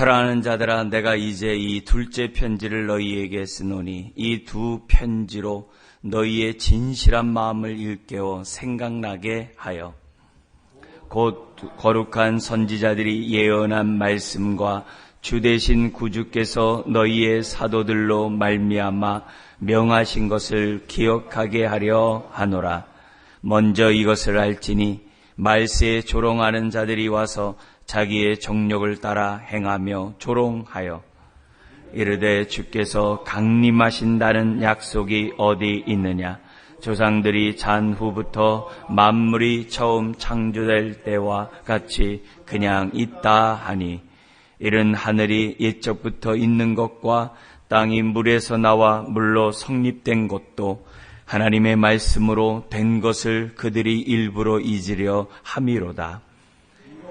사랑하는 자들아, 내가 이제 이 둘째 편지를 너희에게 쓰노니 이 두 편지로 너희의 진실한 마음을 일깨워 생각나게 하여 곧 거룩한 선지자들이 예언한 말씀과 주 되신 구주께서 너희의 사도들로 말미암아 명하신 것을 기억하게 하려 하노라. 먼저 이것을 알지니 말세에 조롱하는 자들이 와서 자기의 정욕을 따라 행하며 조롱하여 이르되 주께서 강림하신다는 약속이 어디 있느냐. 조상들이 잔 후부터 만물이 처음 창조될 때와 같이 그냥 있다 하니 이른 하늘이 옛적부터 있는 것과 땅이 물에서 나와 물로 성립된 것도 하나님의 말씀으로 된 것을 그들이 일부러 잊으려 함이로다.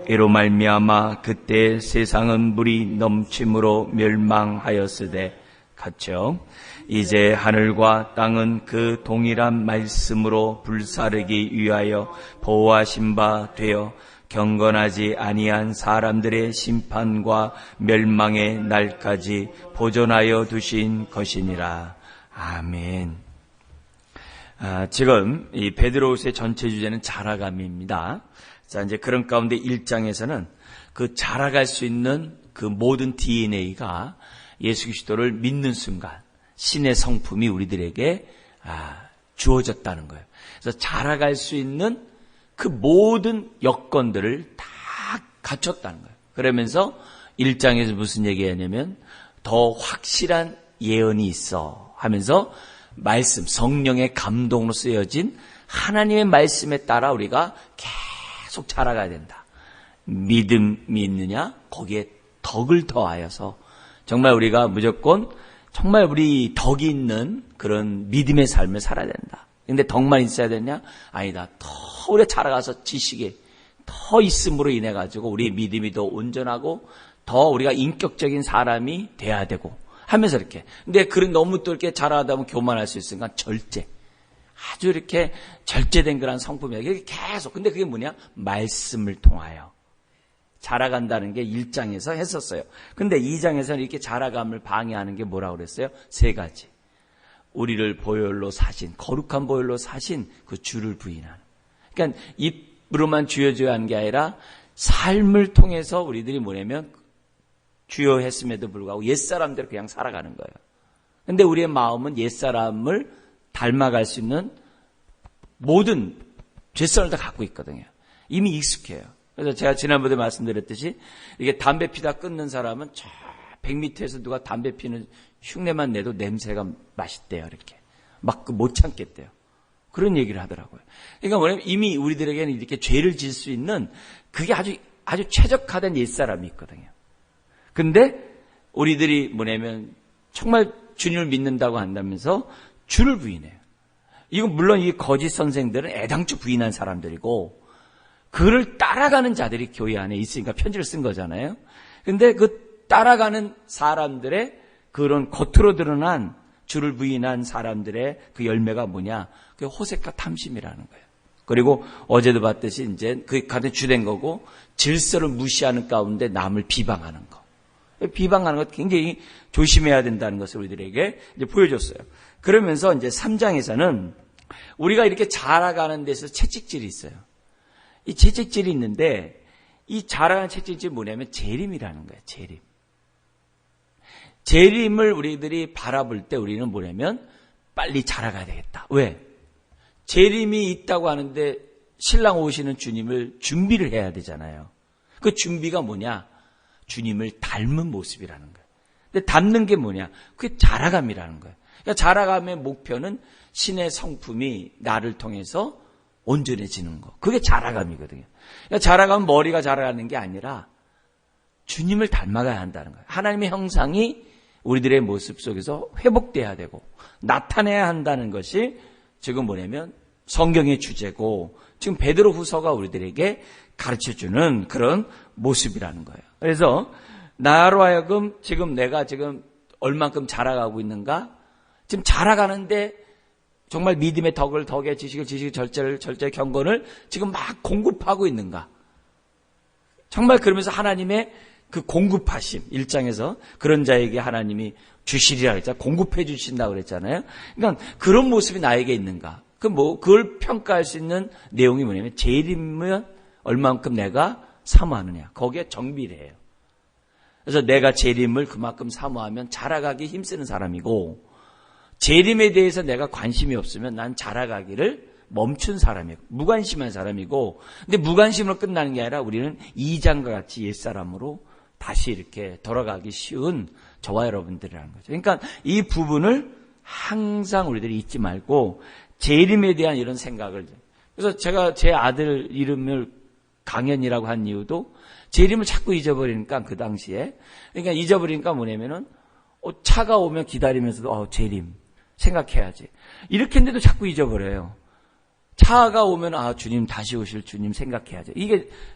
이로 말미암아 그때 세상은 물이 넘침으로 멸망하였으되 같죠. 이제 하늘과 땅은 그 동일한 말씀으로 불사르기 위하여 보호하신 바 되어 경건하지 아니한 사람들의 심판과 멸망의 날까지 보존하여 두신 것이니라. 아멘. 지금 이 베드로후서의 전체 주제는 자라감입니다. 자, 이제 그런 가운데 1장에서는 그 자라갈 수 있는 그 모든 DNA가 예수 그리스도를 믿는 순간 신의 성품이 우리들에게 주어졌다는 거예요. 그래서 자라갈 수 있는 그 모든 여건들을 다 갖췄다는 거예요. 그러면서 1장에서 무슨 얘기하냐면 더 확실한 예언이 있어 하면서 말씀, 성령의 감동으로 쓰여진 하나님의 말씀에 따라 우리가 계속 자라가야 된다. 믿음이 있느냐? 거기에 덕을 더하여서 정말 우리가 무조건 정말 우리 덕이 있는 그런 믿음의 삶을 살아야 된다. 근데 덕만 있어야 되냐? 아니다. 더 우리가 자라가서 지식이 더 있음으로 인해 가지고 우리의 믿음이 더 온전하고 더 우리가 인격적인 사람이 돼야 되고 하면서 이렇게. 근데 그런 너무 또 이렇게 자라다 보면 교만할 수 있으니까 절제. 아주 이렇게 절제된 그런 성품이야. 이게 계속. 근데 그게 뭐냐? 말씀을 통하여 자라간다는 게 1장에서 했었어요. 근데 2장에서는 이렇게 자라감을 방해하는 게 뭐라고 그랬어요? 3가지. 우리를 보혈로 사신, 거룩한 보혈로 사신 그 주를 부인하는. 그러니까 입으로만 주여줘야 하는 게 아니라 삶을 통해서 우리들이 뭐냐면 주여 했음에도 불구하고 옛사람대로 그냥 살아가는 거예요. 근데 우리의 마음은 옛사람을 닮아갈 수 있는 모든 죄성을 다 갖고 있거든요. 이미 익숙해요. 그래서 제가 지난번에 말씀드렸듯이 이게 담배 피다 끊는 사람은 저 100m에서 누가 담배 피는 흉내만 내도 냄새가 맛있대요. 이렇게 막 못 참겠대요. 그런 얘기를 하더라고요. 그러니까 뭐냐면 이미 우리들에게는 이렇게 죄를 지을 수 있는 그게 아주 최적화된 옛사람이 있거든요. 근데 우리들이 뭐냐면 정말 주님을 믿는다고 한다면서 주를 부인해요. 이건 물론 이 거짓 선생들은 애당초 부인한 사람들이고 그를 따라가는 자들이 교회 안에 있으니까 편지를 쓴 거잖아요. 근데 그 따라가는 사람들의 그런 겉으로 드러난 주를 부인한 사람들의 그 열매가 뭐냐? 그게 호색과 탐심이라는 거예요. 그리고 어제도 봤듯이 이제 그게 가장 주된 거고 질서를 무시하는 가운데 남을 비방하는 거. 비방하는 것 굉장히 조심해야 된다는 것을 우리들에게 이제 보여줬어요. 그러면서 이제 3장에서는 우리가 이렇게 자라가는 데서 채찍질이 있어요. 이 채찍질이 있는데 이 자라가는 채찍질이 뭐냐면 재림이라는 거예요. 재림. 재림을 우리들이 바라볼 때 우리는 뭐냐면 빨리 자라가야 되겠다. 왜? 재림이 있다고 하는데 신랑 오시는 주님을 준비를 해야 되잖아요. 그 준비가 뭐냐? 주님을 닮은 모습이라는 거예요. 근데 닮는 게 뭐냐? 그게 자라감이라는 거예요. 그러니까 자라감의 목표는 신의 성품이 나를 통해서 온전해지는 거. 그게 자라감이거든요. 그러니까 자라감은 머리가 자라가는 게 아니라 주님을 닮아가야 한다는 거예요. 하나님의 형상이 우리들의 모습 속에서 회복돼야 되고 나타내야 한다는 것이 지금 뭐냐면 성경의 주제고 지금 베드로후서가 우리들에게 가르쳐주는 그런 모습이라는 거예요. 그래서 나로 하여금 지금 내가 지금 얼만큼 자라가고 있는가? 지금 자라가는데 정말 믿음의 덕의 지식을 절제의 경건을 지금 막 공급하고 있는가? 정말 그러면서 하나님의 그 공급하심 1장에서 그런 자에게 하나님이 주시리라 그랬잖아요. 공급해 주신다고 그랬잖아요. 그러니까 그런 모습이 나에게 있는가? 그걸 평가할 수 있는 내용이 뭐냐면 재림은 얼만큼 내가 사모하느냐. 거기에 정비례해요. 그래서 내가 재림을 그만큼 사모하면 자라가기 힘쓰는 사람이고, 재림에 대해서 내가 관심이 없으면 난 자라가기를 멈춘 사람이고, 무관심한 사람이고, 근데 무관심으로 끝나는 게 아니라 우리는 2장과 같이 옛사람으로 다시 이렇게 돌아가기 쉬운 저와 여러분들이라는 거죠. 그러니까 이 부분을 항상 우리들이 잊지 말고 재림에 대한 이런 생각을, 그래서 제가 제 아들 이름을 강현이라고 한 이유도 재림을 자꾸 잊어버리니까, 그 당시에, 그러니까 잊어버리니까 뭐냐면은 차가 오면 기다리면서도 재림 생각해야지 이렇게 했는데도 자꾸 잊어버려요. 차가 오면 주님 다시 오실 주님 생각해야지.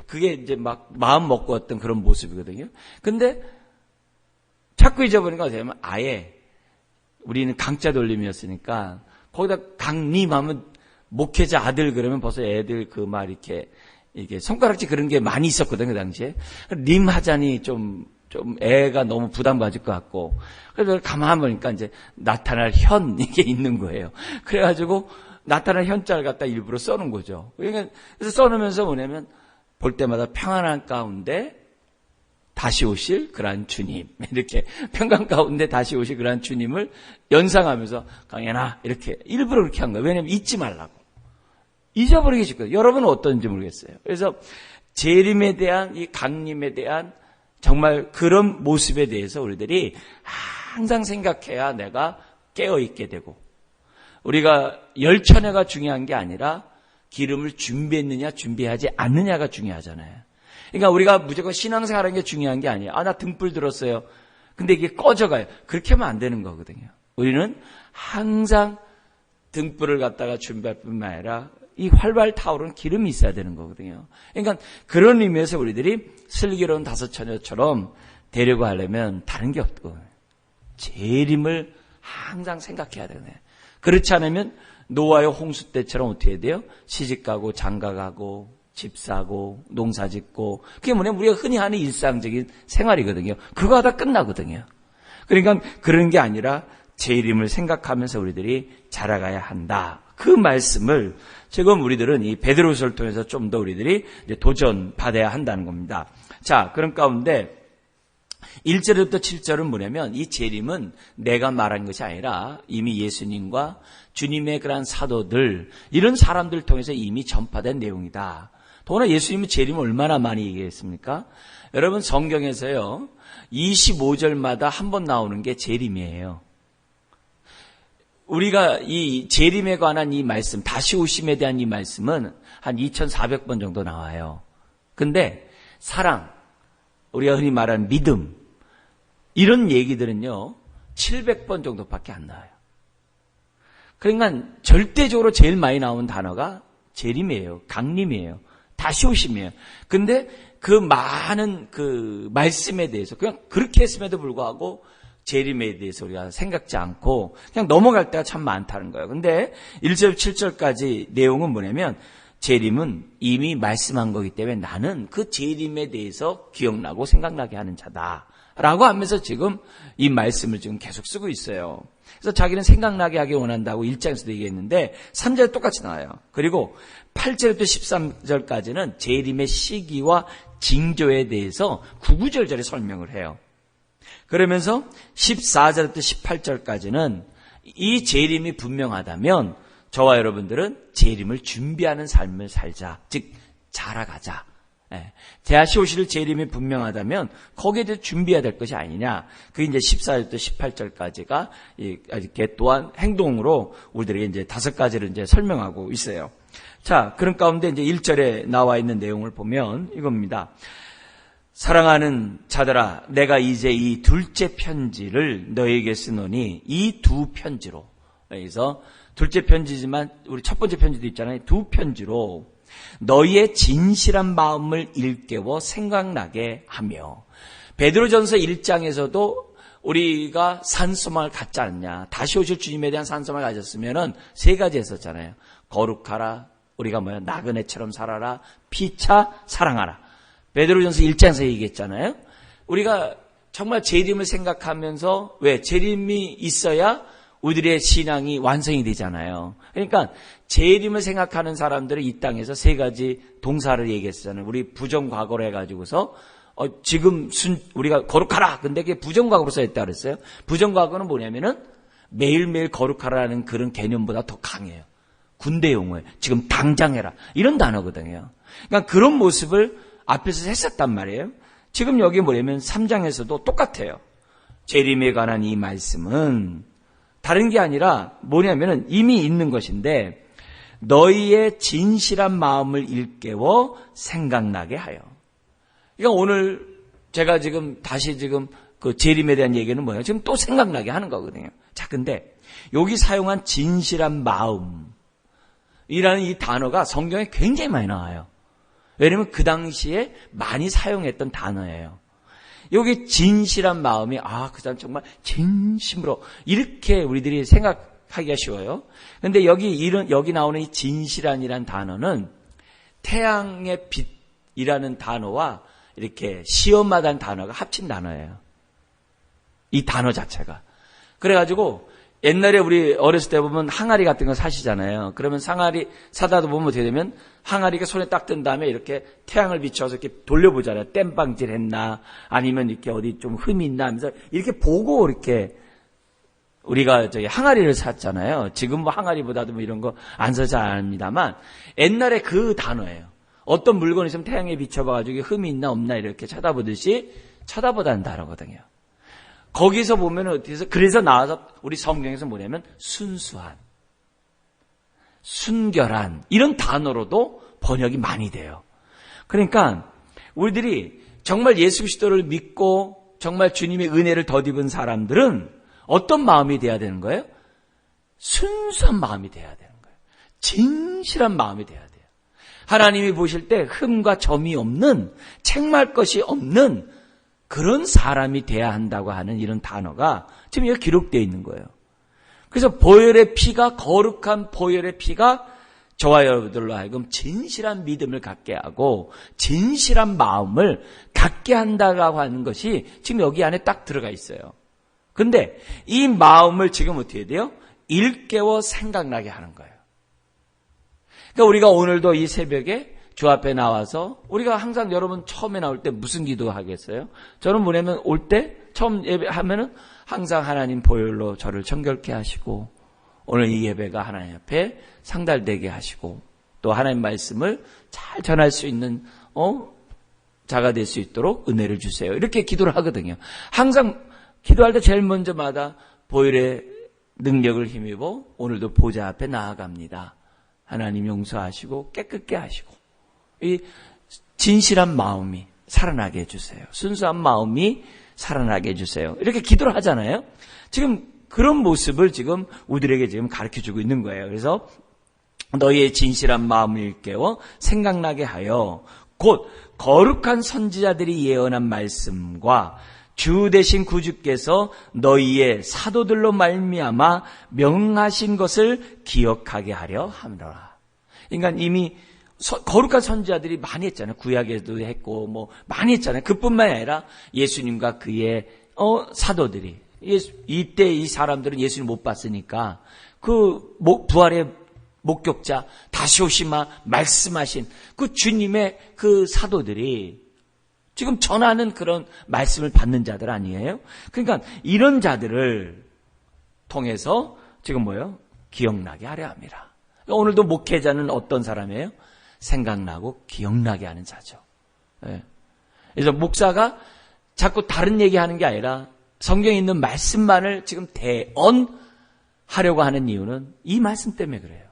그게 이제 막 마음 먹고 왔던 그런 모습이거든요. 근데 자꾸 잊어버리니까 어떻게 하면 아예 우리는 강자 돌림이었으니까 거기다 강림 하면 목회자 아들 그러면 벌써 애들 그 말 이렇게 손가락질 그런 게 많이 있었거든요, 그 당시에. 림 하자니 좀 애가 너무 부담 가질 것 같고. 그래서 가만히 보니까 이제 나타날 현 이게 있는 거예요. 그래가지고 나타날 현자를 갖다 일부러 써놓은 거죠. 그래서 써놓으면서 뭐냐면 볼 때마다 평안한 가운데 다시 오실 그러한 주님, 이렇게 평강 가운데 다시 오실 그러한 주님을 연상하면서 강연아 이렇게 일부러 그렇게 한 거예요. 왜냐하면 잊지 말라고. 잊어버리기 쉽거든요. 여러분은 어떤지 모르겠어요. 그래서 재림에 대한 이 강림에 대한 정말 그런 모습에 대해서 우리들이 항상 생각해야 내가 깨어있게 되고, 우리가 열천회가 중요한 게 아니라 기름을 준비했느냐 준비하지 않느냐가 중요하잖아요. 그러니까 우리가 무조건 신앙생활하는 게 중요한 게 아니에요. 나 등불 들었어요. 근데 이게 꺼져가요. 그렇게 하면 안 되는 거거든요. 우리는 항상 등불을 갖다가 준비할 뿐만 아니라 이 활발 타오르는 기름이 있어야 되는 거거든요. 그러니까 그런 의미에서 우리들이 슬기로운 다섯 처녀처럼 되려고 하려면 다른 게 없고 재림을 항상 생각해야 되네. 그렇지 않으면 노아의 홍수 때처럼 어떻게 해야 돼요? 시집가고 장가가고 집 사고 농사 짓고, 그게 뭐냐면 우리가 흔히 하는 일상적인 생활이거든요. 그거 하다 끝나거든요. 그러니까 그런 게 아니라 재림을 생각하면서 우리들이 자라가야 한다. 그 말씀을 지금 우리들은 이 베드로서를 통해서 좀 더 우리들이 이제 도전받아야 한다는 겁니다. 자, 그런 가운데 1절부터 7절은 뭐냐면 이 재림은 내가 말한 것이 아니라 이미 예수님과 주님의 그런 사도들, 이런 사람들 통해서 이미 전파된 내용이다. 더구나 예수님이 재림을 얼마나 많이 얘기했습니까? 여러분 성경에서요 25절마다 한 번 나오는 게 재림이에요. 우리가 이 재림에 관한 이 말씀, 다시 오심에 대한 이 말씀은 한 2400번 정도 나와요. 근데 사랑, 우리가 흔히 말하는 믿음, 이런 얘기들은요 700번 정도밖에 안 나와요. 그러니까 절대적으로 제일 많이 나오는 단어가 재림이에요. 강림이에요. 다시 오심이에요. 근데 그 많은 그 말씀에 대해서 그냥 그렇게 했음에도 불구하고 재림에 대해서 우리가 생각지 않고 그냥 넘어갈 때가 참 많다는 거예요. 근데 1절 7절까지 내용은 뭐냐면 재림은 이미 말씀한 거기 때문에 나는 그 재림에 대해서 기억나고 생각나게 하는 자다라고 하면서 지금 이 말씀을 지금 계속 쓰고 있어요. 그래서 자기는 생각나게 하기 원한다고 1장에서도 얘기했는데 3절에 똑같이 나와요. 그리고 8절부터 13절까지는 재림의 시기와 징조에 대해서 구구절절히 설명을 해요. 그러면서 14절부터 18절까지는 이 재림이 분명하다면 저와 여러분들은 재림을 준비하는 삶을 살자. 즉 자라가자. 다시 오실 재림이 분명하다면 거기에 대해 준비해야 될 것이 아니냐. 그게 이제 14절부터 18절까지가 이렇게 또한 행동으로 우리들에게 이제 5가지를 이제 설명하고 있어요. 자, 그런 가운데 이제 1절에 나와 있는 내용을 보면 이겁니다. 사랑하는 자들아, 내가 이제 이 둘째 편지를 너에게 쓰노니 이 두 편지로, 여기서 둘째 편지지만 우리 첫 번째 편지도 있잖아요. 두 편지로 너희의 진실한 마음을 일깨워 생각나게 하며, 베드로전서 1장에서도 우리가 산소망을 갖지 않냐, 다시 오실 주님에 대한 산소망을 가졌으면은 3가지 했었잖아요. 거룩하라, 우리가 나그네처럼 살아라, 피차 사랑하라. 베드로전서 1장에서 얘기했잖아요. 우리가 정말 재림을 생각하면서 왜? 재림이 있어야 우리들의 신앙이 완성이 되잖아요. 그러니까 재림을 생각하는 사람들은 이 땅에서 세 가지 동사를 얘기했잖아요. 우리 부정과거로 해가지고서 지금 우리가 거룩하라. 근데 그게 부정과거로 써있다 그랬어요. 부정과거는 뭐냐면은 매일매일 거룩하라는 그런 개념보다 더 강해요. 군대 용어예요. 지금 당장 해라. 이런 단어거든요. 그러니까 그런 모습을 앞에서 했었단 말이에요. 지금 여기 뭐냐면 3장에서도 똑같아요. 재림에 관한 이 말씀은 다른 게 아니라 뭐냐면은 이미 있는 것인데 너희의 진실한 마음을 일깨워 생각나게 하여. 그러니까 오늘 제가 지금 다시 지금 그 재림에 대한 얘기는 뭐예요? 지금 또 생각나게 하는 거거든요. 자, 근데 여기 사용한 진실한 마음이라는 이 단어가 성경에 굉장히 많이 나와요. 왜냐면 그 당시에 많이 사용했던 단어예요. 여기 진실한 마음이 그 사람 정말 진심으로 이렇게 우리들이 생각하기가 쉬워요. 근데 여기 나오는 이 진실한이라는 단어는 태양의 빛이라는 단어와 이렇게 시험마다는 단어가 합친 단어예요. 이 단어 자체가. 그래가지고 옛날에 우리 어렸을 때 보면 항아리 같은 거 사시잖아요. 그러면 항아리 사다 보면 어떻게 되면 항아리가 손에 딱 든 다음에 이렇게 태양을 비춰서 이렇게 돌려보잖아요. 땜방질 했나 아니면 이렇게 어디 좀 흠이 있나 하면서 이렇게 보고 이렇게 우리가 항아리를 샀잖아요. 지금 뭐 항아리보다도 뭐 이런 거 안 사지 않습니다만 옛날에 그 단어예요. 어떤 물건이 있으면 태양에 비춰봐가지고 흠이 있나 없나 이렇게 쳐다보듯이 쳐다보다는 단어거든요. 거기서 보면 어디서 그래서 나와서 우리 성경에서 뭐냐면 순수한, 순결한 이런 단어로도 번역이 많이 돼요. 그러니까 우리들이 정말 예수 그리스도를 믿고 정말 주님의 은혜를 덧입은 사람들은 어떤 마음이 돼야 되는 거예요? 순수한 마음이 돼야 되는 거예요. 진실한 마음이 돼야 돼요. 하나님이 보실 때 흠과 점이 없는, 책말 것이 없는 그런 사람이 돼야 한다고 하는 이런 단어가 지금 여기 기록되어 있는 거예요. 그래서 보혈의 피가, 거룩한 보혈의 피가 저와 여러분들로 하여금 진실한 믿음을 갖게 하고 진실한 마음을 갖게 한다고 하는 것이 지금 여기 안에 딱 들어가 있어요. 근데 이 마음을 지금 어떻게 해야 돼요? 일깨워 생각나게 하는 거예요. 그러니까 우리가 오늘도 이 새벽에 주 앞에 나와서 우리가 항상 여러분 처음에 나올 때 무슨 기도 하겠어요? 저는 뭐냐면 올 때 처음 예배하면은 항상 하나님 보혈로 저를 정결케 하시고 오늘 이 예배가 하나님 앞에 상달되게 하시고 또 하나님 말씀을 잘 전할 수 있는 자가 될 수 있도록 은혜를 주세요. 이렇게 기도를 하거든요. 항상 기도할 때 제일 먼저마다 보혈의 능력을 힘입어 오늘도 보좌 앞에 나아갑니다. 하나님 용서하시고 깨끗게 하시고 이 진실한 마음이 살아나게 해주세요. 순수한 마음이 살아나게 해주세요. 이렇게 기도를 하잖아요. 지금 그런 모습을 지금 우리들에게 지금 가르쳐주고 있는 거예요. 그래서 너희의 진실한 마음을 일깨워 생각나게 하여 곧 거룩한 선지자들이 예언한 말씀과 주 되신 구주께서 너희의 사도들로 말미암아 명하신 것을 기억하게 하려 함이라. 그러니까 이미 거룩한 선지자들이 많이 했잖아요. 구약에도 했고 뭐 많이 했잖아요. 그뿐만 아니라 예수님과 그의 사도들이 이때 이 사람들은 예수님 못 봤으니까 그 부활의 목격자 다시 오시마 말씀하신 그 주님의 그 사도들이 지금 전하는 그런 말씀을 받는 자들 아니에요? 그러니까 이런 자들을 통해서 지금 뭐예요? 기억나게 하려 합니다. 오늘도 목회자는 어떤 사람이에요? 생각나고 기억나게 하는 자죠. 네. 그래서 목사가 자꾸 다른 얘기하는 게 아니라 성경에 있는 말씀만을 지금 대언하려고 하는 이유는 이 말씀 때문에 그래요.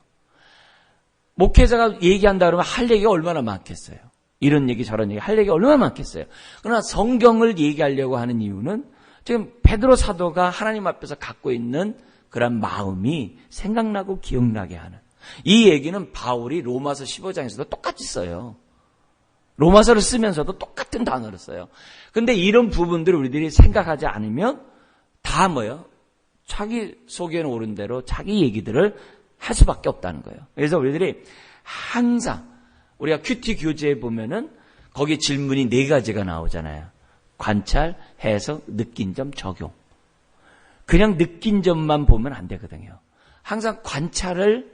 목회자가 얘기한다 그러면 할 얘기가 얼마나 많겠어요. 이런 얘기 저런 얘기 할 얘기가 얼마나 많겠어요. 그러나 성경을 얘기하려고 하는 이유는 지금 베드로 사도가 하나님 앞에서 갖고 있는 그런 마음이 생각나고 기억나게 하는 이 얘기는 바울이 로마서 15장에서도 똑같이 써요. 로마서를 쓰면서도 똑같은 단어를 써요. 근데 이런 부분들을 우리들이 생각하지 않으면 다 뭐예요? 자기 속에는 옳은 대로 자기 얘기들을 할 수밖에 없다는 거예요. 그래서 우리들이 항상 우리가 큐티 교재에 보면은 거기 질문이 4가지가 나오잖아요. 관찰, 해석, 느낀 점, 적용. 그냥 느낀 점만 보면 안 되거든요. 항상 관찰을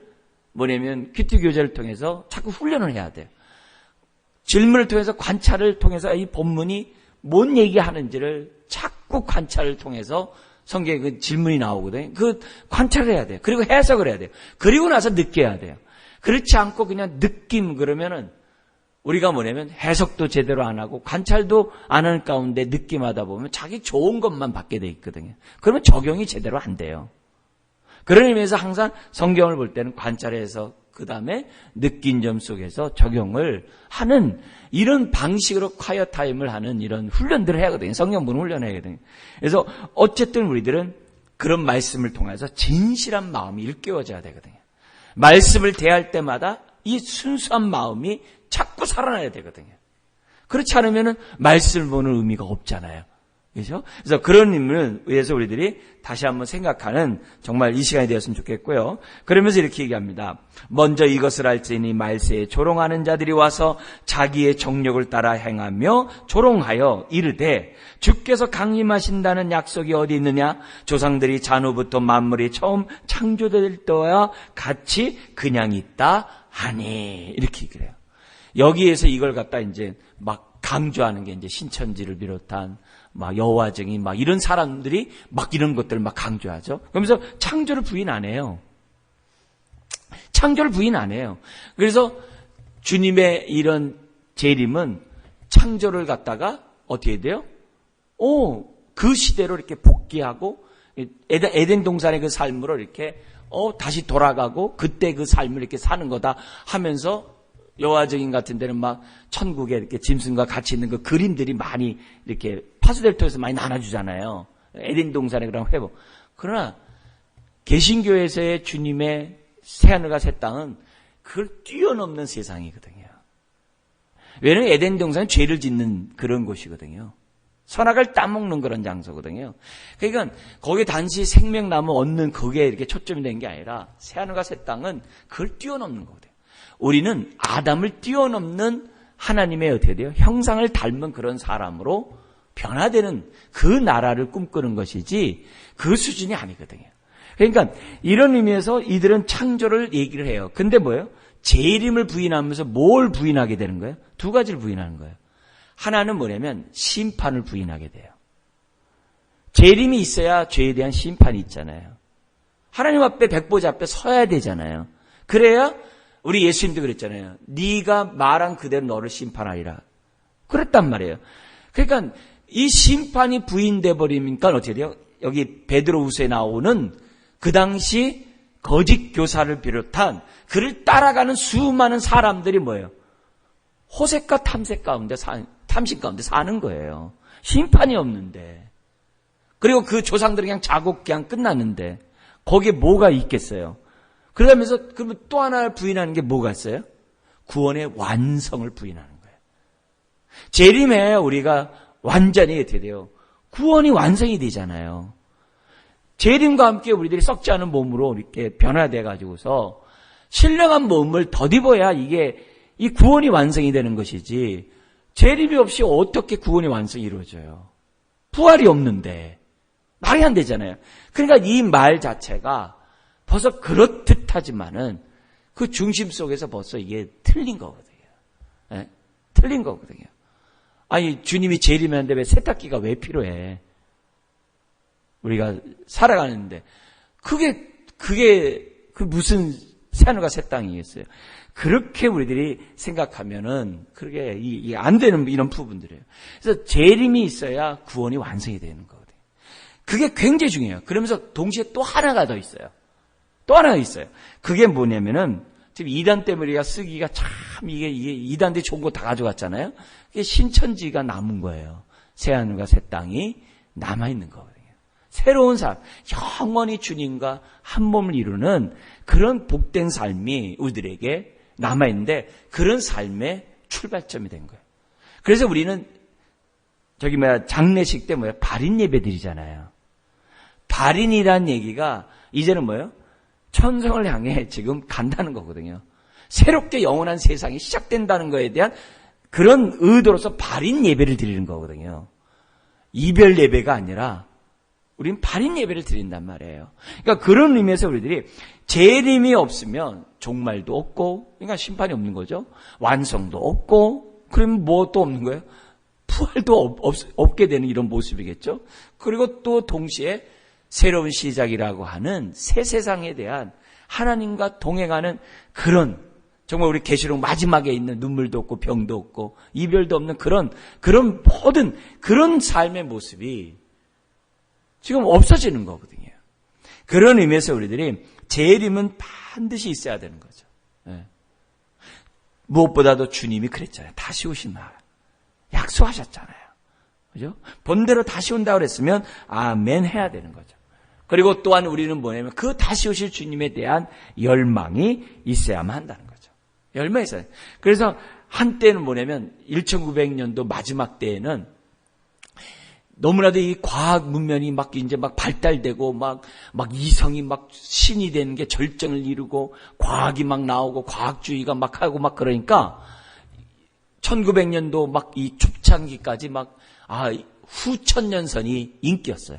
뭐냐면 큐티 교재를 통해서 자꾸 훈련을 해야 돼요. 질문을 통해서 관찰을 통해서 이 본문이 뭔 얘기하는지를 자꾸 관찰을 통해서 성경에 그 질문이 나오거든요. 그 관찰을 해야 돼요. 그리고 해석을 해야 돼요. 그리고 나서 느껴야 돼요. 그렇지 않고 그냥 느낌 그러면은 우리가 뭐냐면 해석도 제대로 안 하고 관찰도 안 하는 가운데 느낌하다 보면 자기 좋은 것만 받게 돼 있거든요. 그러면 적용이 제대로 안 돼요. 그런 의미에서 항상 성경을 볼 때는 관찰해서 그 다음에 느낀 점 속에서 적용을 하는 이런 방식으로 콰이어 타임을 하는 이런 훈련들을 해야 하거든요. 성경분 훈련해야 하거든요. 그래서 어쨌든 우리들은 그런 말씀을 통해서 진실한 마음이 일깨워져야 되거든요. 말씀을 대할 때마다 이 순수한 마음이 자꾸 살아나야 되거든요. 그렇지 않으면 말씀을 보는 의미가 없잖아요. 그렇죠? 그래서 그런 의미를 위해서 우리들이 다시 한번 생각하는 정말 이 시간이 되었으면 좋겠고요. 그러면서 이렇게 얘기합니다. 먼저 이것을 알지니 말세에 조롱하는 자들이 와서 자기의 정욕을 따라 행하며 조롱하여 이르되 주께서 강림하신다는 약속이 어디 있느냐? 조상들이 잔후부터 만물이 처음 창조될 때와 같이 그냥 있다 하니 이렇게 얘기를 해요. 여기에서 이걸 갖다 이제 막 강조하는 게 이제 신천지를 비롯한 막 여호와 증인 막 이런 사람들이 막 이런 것들을 막 강조하죠. 그러면서 창조를 부인 안 해요. 창조를 부인 안 해요. 그래서 주님의 이런 재림은 창조를 갖다가 어떻게 돼요? 그 시대로 이렇게 복귀하고 에덴 동산의 그 삶으로 이렇게 다시 돌아가고 그때 그 삶을 이렇게 사는 거다 하면서 여호와 증인 같은 데는 막 천국에 이렇게 짐승과 같이 있는 그 그림들이 많이 이렇게 파수델토에서 많이 나눠주잖아요. 에덴 동산의 그런 회복. 그러나 개신교에서의 주님의 새하늘과 새 땅은 그걸 뛰어넘는 세상이거든요. 왜냐하면 에덴 동산은 죄를 짓는 그런 곳이거든요. 선악을 따먹는 그런 장소거든요. 그러니까 거기에 단지 생명나무 얻는 그게 이렇게 초점이 된 게 아니라 새하늘과 새 땅은 그걸 뛰어넘는 거거든요. 우리는 아담을 뛰어넘는 하나님의 어떻게 돼요? 형상을 닮은 그런 사람으로 변화되는 그 나라를 꿈꾸는 것이지 그 수준이 아니거든요. 그러니까 이런 의미에서 이들은 창조를 얘기를 해요. 근데 뭐예요? 재림을 부인하면서 뭘 부인하게 되는 거예요? 두 가지를 부인하는 거예요. 하나는 뭐냐면 심판을 부인하게 돼요. 재림이 있어야 죄에 대한 심판이 있잖아요. 하나님 앞에 백보자 앞에 서야 되잖아요. 그래야 우리 예수님도 그랬잖아요. 네가 말한 그대로 너를 심판하리라. 그랬단 말이에요. 그러니까 이 심판이 부인돼 버리니까 어떻게 돼요? 여기 베드로후서에 나오는 그 당시 거짓 교사를 비롯한 그를 따라가는 수많은 사람들이 뭐예요? 호색과 탐색 가운데 탐심 가운데 사는 거예요. 심판이 없는데. 그리고 그 조상들은 그냥 자고 그냥 끝났는데 거기에 뭐가 있겠어요? 그러면서 그러면 또 하나 부인하는 게 뭐가 있어요? 구원의 완성을 부인하는 거예요. 재림에 우리가 완전히 어떻게 돼요? 구원이 완성이 되잖아요. 재림과 함께 우리들이 썩지 않은 몸으로 이렇게 변화돼 가지고서 신령한 몸을 덧입어야 이게 이 구원이 완성이 되는 것이지 재림이 없이 어떻게 구원이 완성이 이루어져요? 부활이 없는데 말이 안 되잖아요. 그러니까 이 말 자체가 벌써 그렇듯 하지만은 그 중심 속에서 벌써 이게 틀린 거거든요. 네? 틀린 거거든요. 아니 주님이 재림하는데 왜 세탁기가 왜 필요해? 우리가 살아가는데 그게 그 무슨 새하늘과 새 땅이겠어요? 그렇게 우리들이 생각하면은 그게 이게 안 되는 이런 부분들이에요. 그래서 재림이 있어야 구원이 완성이 되는 거거든요. 그게 굉장히 중요해요. 그러면서 동시에 또 하나가 더 있어요. 또 하나가 있어요. 그게 뭐냐면은 지금 이단 때문에 우리가 쓰기가 참 이게 이단들이 좋은 거 다 가져갔잖아요. 그게 신천지가 남은 거예요. 새하늘과 새 땅이 남아 있는 거거든요. 새로운 삶, 영원히 주님과 한 몸을 이루는 그런 복된 삶이 우리들에게 남아 있는데 그런 삶의 출발점이 된 거예요. 그래서 우리는 장례식 때 발인 예배 드리잖아요. 발인이란 얘기가 이제는 천성을 향해 지금 간다는 거거든요. 새롭게 영원한 세상이 시작된다는 거에 대한 그런 의도로서 발인 예배를 드리는 거거든요. 이별 예배가 아니라 우린 발인 예배를 드린단 말이에요. 그러니까 그런 의미에서 우리들이 재림이 없으면 종말도 없고, 그러니까 심판이 없는 거죠. 완성도 없고, 그러면 뭐 또 없는 거예요? 부활도 없게 되는 이런 모습이겠죠. 그리고 또 동시에 새로운 시작이라고 하는 새 세상에 대한 하나님과 동행하는 그런, 정말 우리 계시록 마지막에 있는 눈물도 없고 병도 없고 이별도 없는 그런 모든 그런 삶의 모습이 지금 없어지는 거거든요. 그런 의미에서 우리들이 재림은 반드시 있어야 되는 거죠. 네. 무엇보다도 주님이 그랬잖아요. 다시 오신다. 약속하셨잖아요. 그죠? 본대로 다시 온다고 그랬으면 아멘 해야 되는 거죠. 그리고 또한 우리는 뭐냐면 그 다시 오실 주님에 대한 열망이 있어야만 한다는 거죠. 열망이 있어요. 그래서 한때는 뭐냐면 1900년도 마지막 때에는 너무나도 이 과학 문명이 막 이제 막 발달되고 막 이성이 막 신이 되는 게 절정을 이루고 과학이 막 나오고 과학주의가 막 하고 막 그러니까 1900년도 막 이 초창기까지 후천년선이 인기였어요.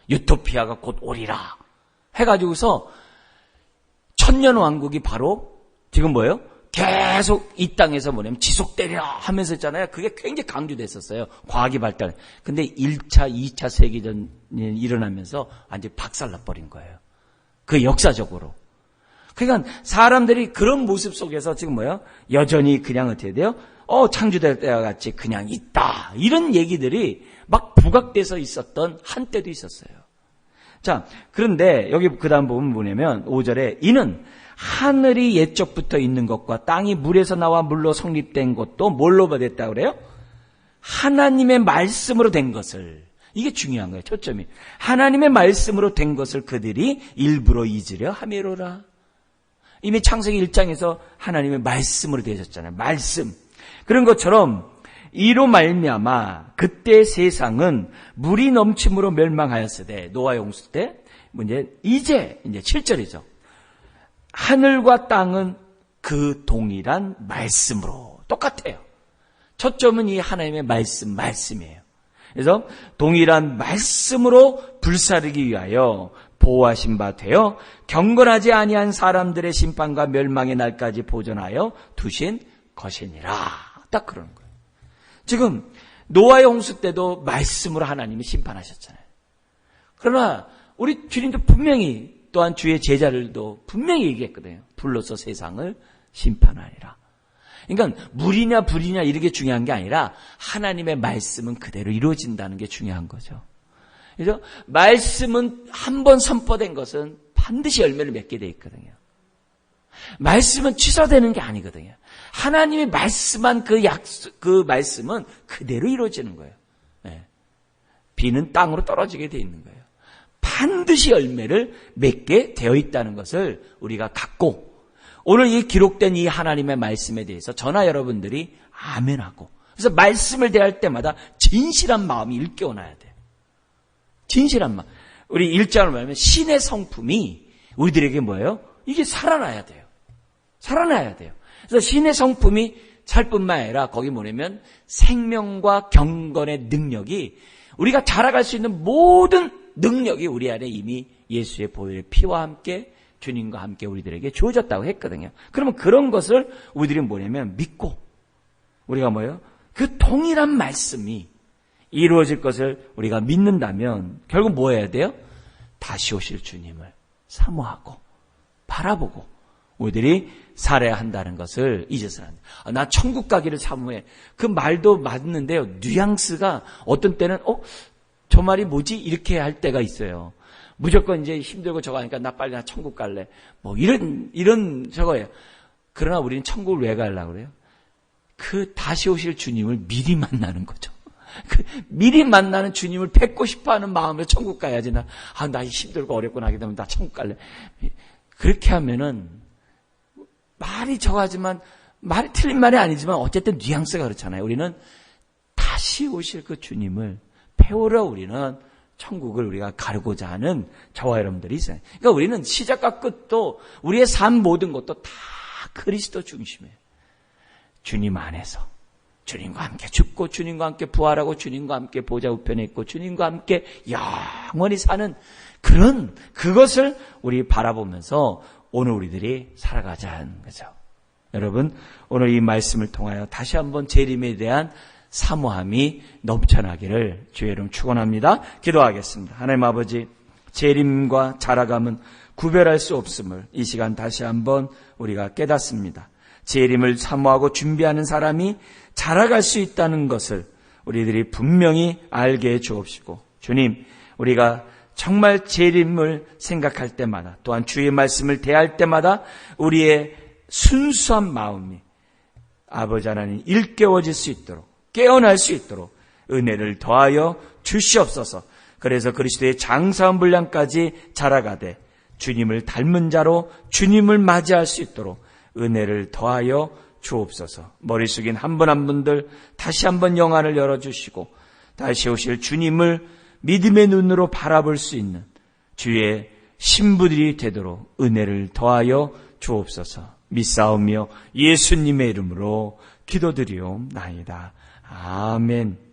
유토피아가 곧 오리라 해가지고서 천년왕국이 바로 지금 뭐예요? 계속 이 땅에서 뭐냐면 지속되리라 하면서 있잖아요. 그게 굉장히 강조됐었어요. 과학이 발달. 근데 1차, 2차 세계전이 일어나면서 완전히 박살나버린 거예요. 그 역사적으로. 그러니까 사람들이 그런 모습 속에서 지금 뭐예요? 여전히 그냥 어떻게 돼요? 창조될 때와 같이 그냥 있다. 이런 얘기들이 막 부각돼서 있었던 한때도 있었어요. 자, 그런데 여기 그 다음 부분 뭐냐면 5절에 이는 하늘이 옛적부터 있는 것과 땅이 물에서 나와 물로 성립된 것도 뭘로 됐다고 그래요? 하나님의 말씀으로 된 것을. 이게 중요한 거예요. 초점이. 하나님의 말씀으로 된 것을 그들이 일부러 잊으려 함이로라. 이미 창세기 1장에서 하나님의 말씀으로 되셨잖아요. 말씀. 그런 것처럼 이로 말미암아 그때 세상은 물이 넘침으로 멸망하였으되 노아 용수 때 이제 7절이죠. 하늘과 땅은 그 동일한 말씀으로 똑같아요. 초점은 이 하나님의 말씀이에요. 그래서 동일한 말씀으로 불사르기 위하여 보호하신 바 되어 경건하지 아니한 사람들의 심판과 멸망의 날까지 보존하여 두신 것이니라. 딱 그러는 거예요. 지금 노아의 홍수 때도 말씀으로 하나님이 심판하셨잖아요. 그러나 우리 주님도 분명히 또한 주의 제자들도 분명히 얘기했거든요. 불로서 세상을 심판하리라. 그러니까 물이냐 불이냐 이렇게 중요한 게 아니라 하나님의 말씀은 그대로 이루어진다는 게 중요한 거죠. 그래서 말씀은 한 번 선포된 것은 반드시 열매를 맺게 돼 있거든요. 말씀은 취소되는 게 아니거든요. 하나님이 말씀한 그 말씀은 그대로 이루어지는 거예요. 네. 비는 땅으로 떨어지게 돼 있는 거예요. 반드시 열매를 맺게 되어 있다는 것을 우리가 갖고 오늘 이 기록된 이 하나님의 말씀에 대해서 저나 여러분들이 아멘하고 그래서 말씀을 대할 때마다 진실한 마음이 일깨워놔야 돼요. 진실한 마음. 우리 1장을 말하면 신의 성품이 우리들에게 뭐예요? 이게 살아나야 돼요. 살아나야 돼요. 그래서 신의 성품이 살 뿐만 아니라 거기 뭐냐면 생명과 경건의 능력이 우리가 자라갈 수 있는 모든 능력이 우리 안에 이미 예수의 보혈의 피와 함께 주님과 함께 우리들에게 주어졌다고 했거든요. 그러면 그런 것을 우리들이 뭐냐면 믿고 우리가 뭐예요? 그 동일한 말씀이 이루어질 것을 우리가 믿는다면 결국 뭐 해야 돼요? 다시 오실 주님을 사모하고 바라보고 우리들이 살아야 한다는 것을 잊어서는 안 돼요. 나 천국 가기를 사모해. 그 말도 맞는데요. 뉘앙스가 어떤 때는 저 말이 뭐지? 이렇게 할 때가 있어요. 무조건 이제 힘들고 저거 하니까 나 천국 갈래. 뭐 이런 저거예요. 그러나 우리는 천국을 왜 가려고 그래요? 그 다시 오실 주님을 미리 만나는 거죠. 그 미리 만나는 주님을 뵙고 싶어하는 마음으로 천국 가야지. 나 힘들고 어렵고 하게 되면 나 천국 갈래. 그렇게 하면은 말이 저하지만 말이 틀린 말이 아니지만 어쨌든 뉘앙스가 그렇잖아요. 우리는 다시 오실 그 주님을 배우러 우리는 천국을 우리가 가려고자 하는 저와 여러분들이 있어요. 그러니까 우리는 시작과 끝도 우리의 삶 모든 것도 다 그리스도 중심이에요. 주님 안에서 주님과 함께 죽고 주님과 함께 부활하고 주님과 함께 보좌 우편에 있고 주님과 함께 영원히 사는 그것을 우리 바라보면서 오늘 우리들이 살아가자는 거죠. 여러분, 오늘 이 말씀을 통하여 다시 한번 재림에 대한 사모함이 넘쳐나기를 주의 이름 축원합니다. 기도하겠습니다. 하나님 아버지, 재림과 자라감은 구별할 수 없음을 이 시간 다시 한번 우리가 깨닫습니다. 재림을 사모하고 준비하는 사람이 자라갈 수 있다는 것을 우리들이 분명히 알게 해 주옵시고, 주님, 우리가 정말 재림을 생각할 때마다 또한 주의 말씀을 대할 때마다 우리의 순수한 마음이 아버지 하나님 일깨워질 수 있도록, 깨어날 수 있도록 은혜를 더하여 주시옵소서. 그래서 그리스도의 장사한 분량까지 자라가되 주님을 닮은 자로 주님을 맞이할 수 있도록 은혜를 더하여 주옵소서. 머리 숙인 한 분 한 분들 다시 한번 영안을 열어주시고 다시 오실 주님을 믿음의 눈으로 바라볼 수 있는 주의 신부들이 되도록 은혜를 더하여 주옵소서. 믿사오며 예수님의 이름으로 기도드리옵나이다. 아멘.